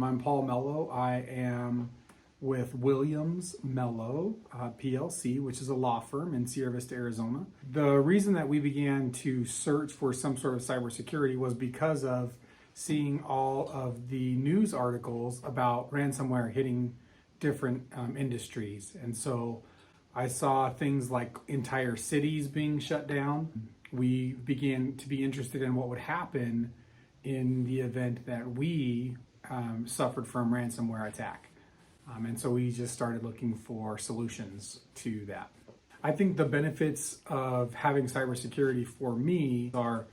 I'm Paul Mello. I am with Williams Mello PLC, which is a law firm in Sierra Vista, Arizona. The reason that we began to search for some sort of cybersecurity was because of seeing all of the news articles about ransomware hitting different industries. And so I saw things like entire cities being shut down. We began to be interested in what would happen in the event that we suffered from ransomware attack. And so we just started looking for solutions to that. I think the benefits of having cybersecurity for me are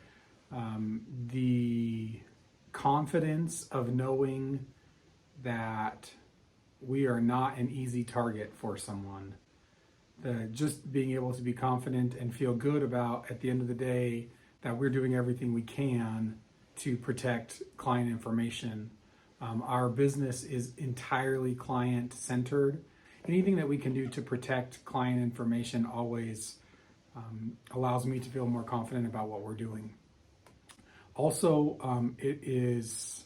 the confidence of knowing that we are not an easy target for someone. Just being able to be confident and feel good about, at the end of the day, that we're doing everything we can to protect client information. Our business is entirely client-centered. Anything that we can do to protect client information always allows me to feel more confident about what we're doing. Also, it is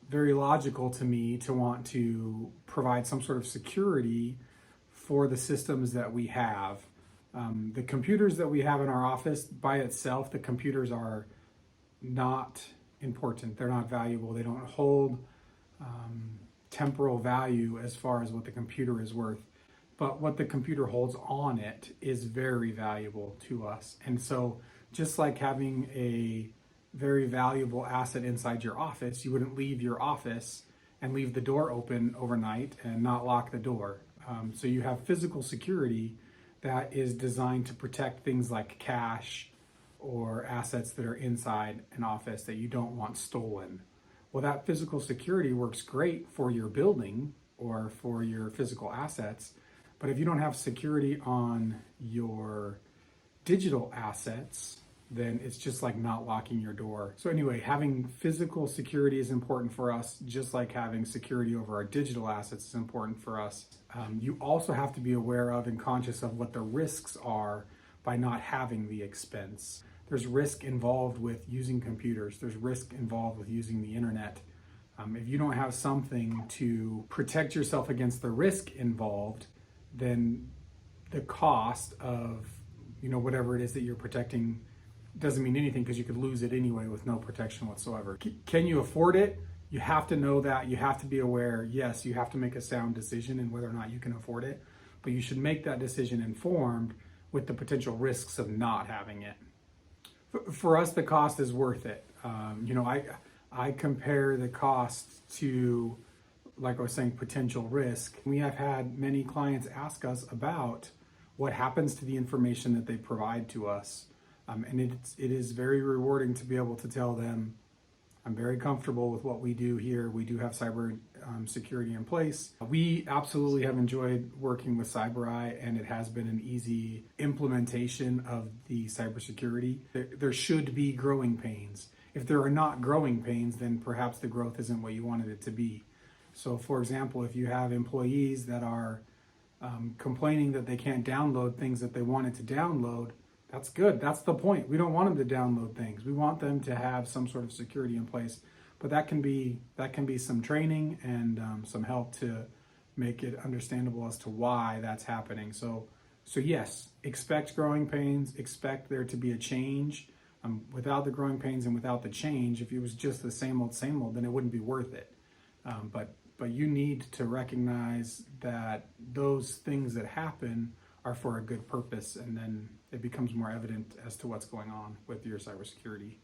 very logical to me to want to provide some sort of security for the systems that we have. The computers that we have in our office, by itself, the computers are not important. They're not valuable. They don't hold temporal value as far as what the computer is worth. But what the computer holds on it is very valuable to us. And so just like having a very valuable asset inside your office, you wouldn't leave your office and leave the door open overnight and not lock the door. So you have physical security that is designed to protect things like cash or assets that are inside an office that you don't want stolen. Well, that physical security works great for your building or for your physical assets, but if you don't have security on your digital assets, then it's just like not locking your door. So anyway, having physical security is important for us, just like having security over our digital assets is important for us. You also have to be aware of and conscious of what the risks are by not having the expense. There's risk involved with using computers. There's risk involved with using the internet. If you don't have something to protect yourself against the risk involved, then the cost of whatever it is that you're protecting doesn't mean anything, because you could lose it anyway with no protection whatsoever. Can you afford it? You have to know that. You have to be aware. Yes, you have to make a sound decision in whether or not you can afford it, but you should make that decision informed with the potential risks of not having it. For us, the cost is worth it. I compare the cost to, like I was saying, potential risk. We have had many clients ask us about what happens to the information that they provide to us. And it is very rewarding to be able to tell them, I'm very comfortable with what we do here. We do have cyber security in place. We absolutely have enjoyed working with CyberEye, and it has been an easy implementation of the cybersecurity. There should be growing pains. If there are not growing pains, then perhaps the growth isn't what you wanted it to be. So for example, if you have employees that are complaining that they can't download things that they wanted to download, that's good. That's the point. We don't want them to download things. We want them to have some sort of security in place. But that can be some training and some help to make it understandable as to why that's happening. So yes, expect growing pains. Expect there to be a change. Without the growing pains and without the change, if it was just the same old, then it wouldn't be worth it. But you need to recognize that those things that happen are for a good purpose, and then it becomes more evident as to what's going on with your cybersecurity.